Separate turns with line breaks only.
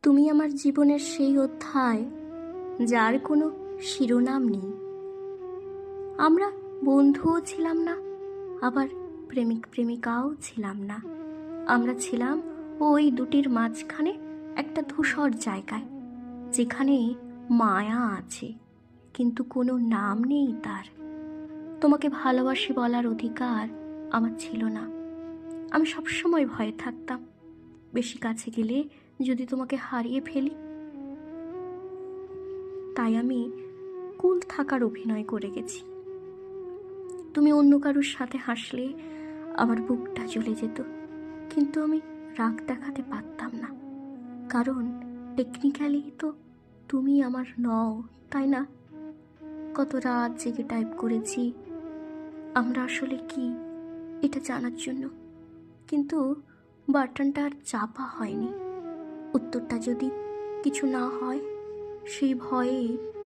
তুমি আমার জীবনের সেই অধ্যায় যার কোনো শিরোনাম নেই। আমরা বন্ধুও ছিলাম না, আবার প্রেমিক প্রেমিকাও ছিলাম না। আমরা ছিলাম ওই দুটির মাঝখানে একটা ধূসর জায়গায়, যেখানে মায়া আছে কিন্তু কোনো নাম নেই তার। তোমাকে ভালোবাসি বলার অধিকার আমার ছিল না। আমি সবসময় ভয়ে থাকতাম, বেশি কাছে গেলে যদি তোমাকে হারিয়ে ফেলি। তাই আমি কুল থাকার অভিনয় করে গেছি। তুমি অন্য কারোর সাথে হাসলে আমার বুকটা জ্বলে যেত, কিন্তু আমি রাগ দেখাতে পারতাম না, কারণ টেকনিক্যালি তো তুমি আমার নও, তাই না? কত রাত জেগে টাইপ করেছি আমরা আসলে কি, এটা জানার জন্য, কিন্তু বাটনটা আর চাপা হয়নি। উত্তরটা যদি কিছু না হয়, সেই ভয়ে